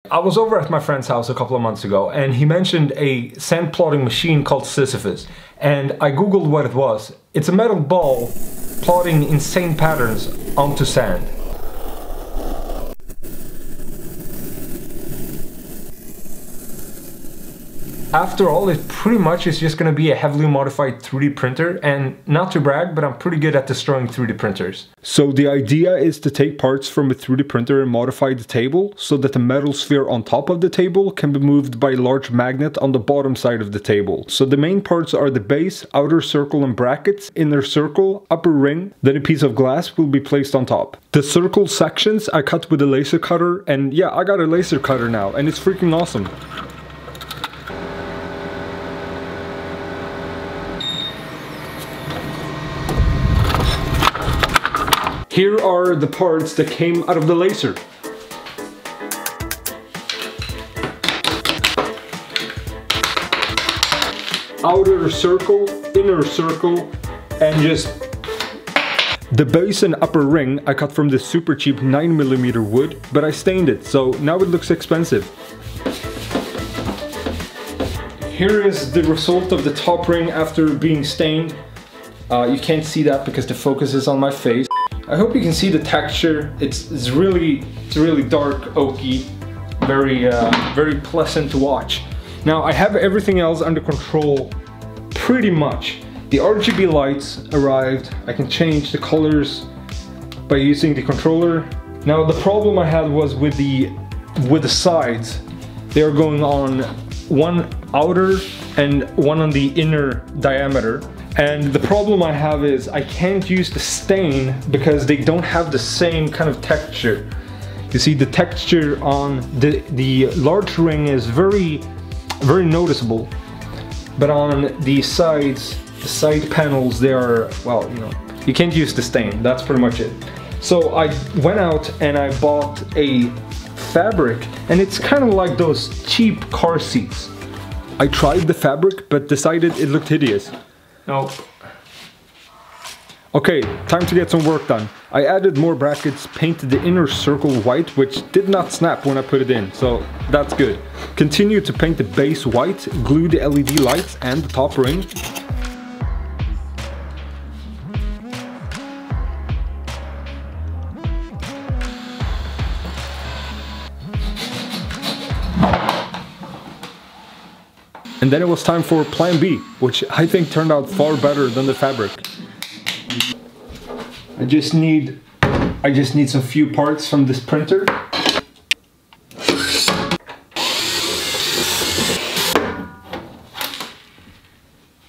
I was over at my friend's house a couple of months ago and he mentioned a sand plotting machine called Sisyphus, and I googled what it was. It's a metal ball plotting insane patterns onto sand. After all, it pretty much is just going to be a heavily modified 3D printer, and not to brag, but I'm pretty good at destroying 3D printers. So the idea is to take parts from a 3D printer and modify the table so that the metal sphere on top of the table can be moved by a large magnet on the bottom side of the table. So the main parts are the base, outer circle and brackets, inner circle, upper ring, then a piece of glass will be placed on top. The circle sections I cut with a laser cutter, and yeah, I got a laser cutter now and it's freaking awesome. Here are the parts that came out of the laser. Outer circle, inner circle, and just the base and upper ring I cut from this super cheap 9mm wood, but I stained it, so now it looks expensive. Here is the result of the top ring after being stained. You can't see that because the focus is on my face. I hope you can see the texture. It's really dark, oaky, very pleasant to watch. Now I have everything else under control pretty much. The RGB lights arrived. I can change the colors by using the controller. Now the problem I had was with the sides. They are going on one outer and one on the inner diameter. And the problem I have is I can't use the stain because they don't have the same kind of texture. You see, the texture on the large ring is very noticeable, but on the sides, the side panels, they are, well, you know, you can't use the stain. That's pretty much it. So I went out and I bought a fabric, and it's kind of like those cheap car seats. I tried the fabric but decided it looked hideous. Nope. Okay, time to get some work done. I added more brackets, painted the inner circle white, which did not snap when I put it in, so that's good. Continue to paint the base white, glue the LED lights and the top ring. And then it was time for plan B, which I think turned out far better than the fabric. I just need some few parts from this printer.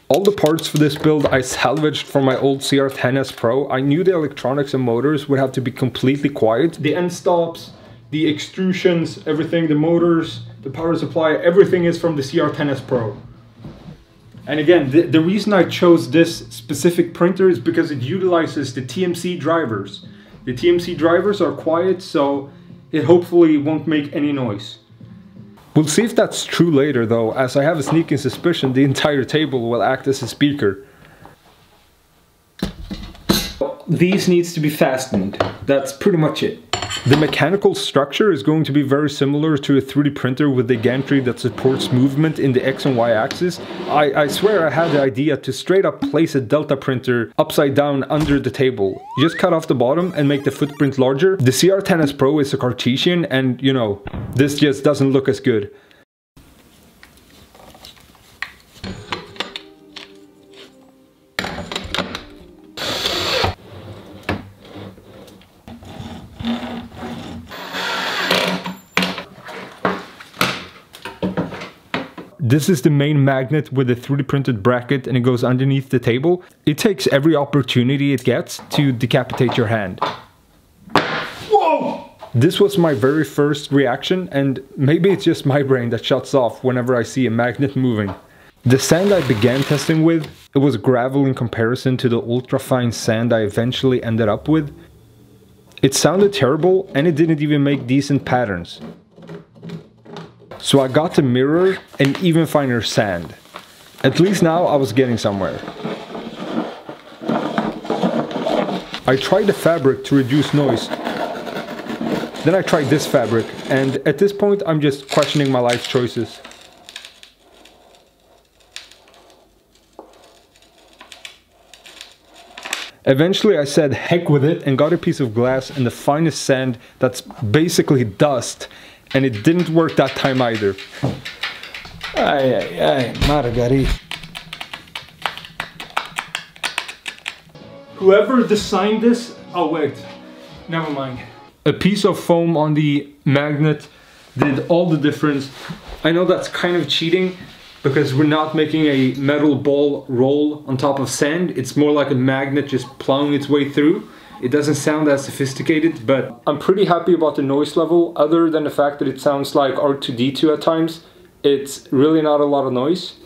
All the parts for this build I salvaged from my old CR10S Pro. I knew the electronics and motors would have to be completely quiet. The end stops, the extrusions, everything, the motors, the power supply, everything is from the CR10S Pro. And again, the reason I chose this specific printer is because it utilizes the TMC drivers. The TMC drivers are quiet, so it hopefully won't make any noise. We'll see if that's true later though, as I have a sneaking suspicion the entire table will act as a speaker. These needs to be fastened. That's pretty much it. The mechanical structure is going to be very similar to a 3D printer with a gantry that supports movement in the X and Y axis. I swear I had the idea to straight up place a Delta printer upside down under the table. You just cut off the bottom and make the footprint larger. The CR10S Pro is a Cartesian, and you know, this just doesn't look as good. This is the main magnet with a 3D printed bracket, and it goes underneath the table. It takes every opportunity it gets to decapitate your hand. Whoa! This was my very first reaction, and maybe it's just my brain that shuts off whenever I see a magnet moving. The sand I began testing with, it was gravel in comparison to the ultra-fine sand I eventually ended up with. It sounded terrible, and it didn't even make decent patterns. So I got the mirror and even finer sand. At least now I was getting somewhere. I tried the fabric to reduce noise. Then I tried this fabric, and at this point I'm just questioning my life choices. Eventually I said heck with it and got a piece of glass and the finest sand that's basically dust, and it didn't work that time either. Ay, ay, ay, Margari. Whoever designed this, oh wait, never mind. A piece of foam on the magnet did all the difference. I know that's kind of cheating because we're not making a metal ball roll on top of sand. It's more like a magnet just plowing its way through. It doesn't sound as sophisticated, but I'm pretty happy about the noise level. Other than the fact that it sounds like R2-D2 at times, it's really not a lot of noise.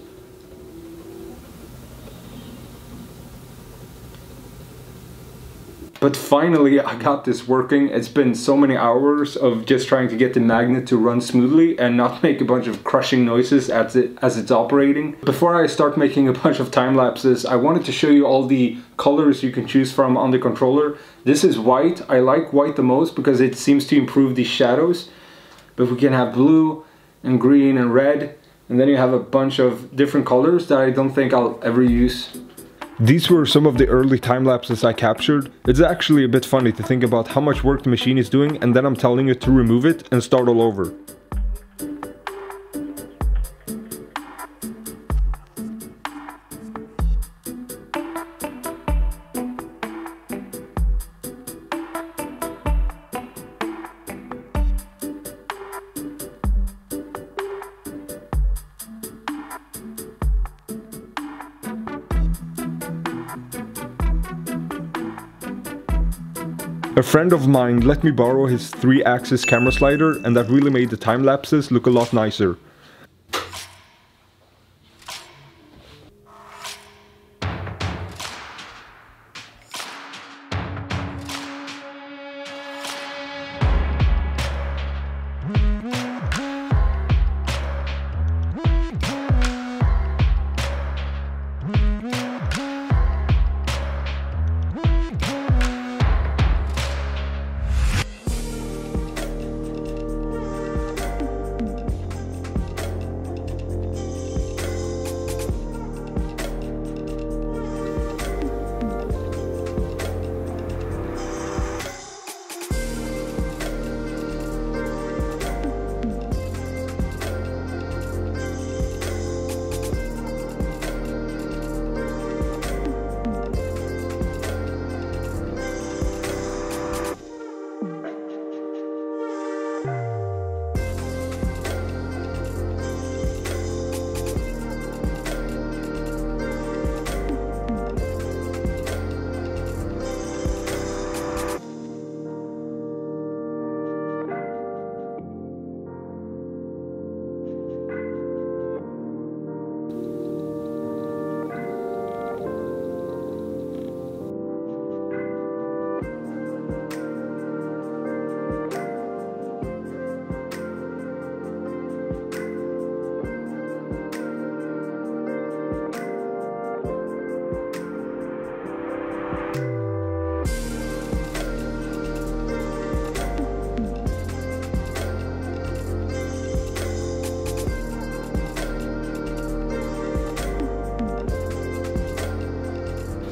But finally I got this working. It's been so many hours of just trying to get the magnet to run smoothly and not make a bunch of crushing noises as it's operating. Before I start making a bunch of time lapses, I wanted to show you all the colors you can choose from on the controller. This is white. I like white the most because it seems to improve the shadows. But we can have blue and green and red, and then you have a bunch of different colors that I don't think I'll ever use. These were some of the early time lapses I captured. It's actually a bit funny to think about how much work the machine is doing and then I'm telling it to remove it and start all over. A friend of mine let me borrow his 3-axis camera slider, and that really made the time lapses look a lot nicer.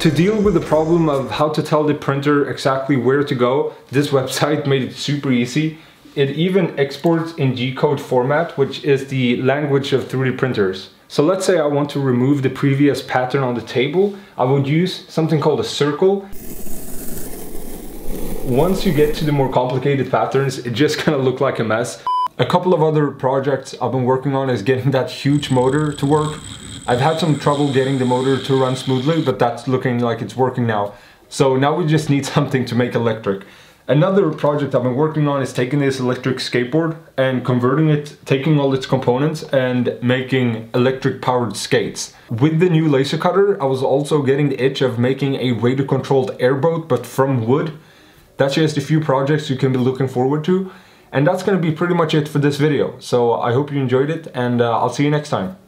To deal with the problem of how to tell the printer exactly where to go, this website made it super easy. It even exports in G-code format, which is the language of 3D printers. So let's say I want to remove the previous pattern on the table. I would use something called a circle. Once you get to the more complicated patterns, it just kind of looks like a mess. A couple of other projects I've been working on is getting that huge motor to work. I've had some trouble getting the motor to run smoothly, but that's looking like it's working now. So now we just need something to make electric. Another project I've been working on is taking this electric skateboard and converting it, taking all its components and making electric powered skates. With the new laser cutter, I was also getting the itch of making a radio controlled airboat, but from wood. That's just a few projects you can be looking forward to. And that's going to be pretty much it for this video. So I hope you enjoyed it, and I'll see you next time.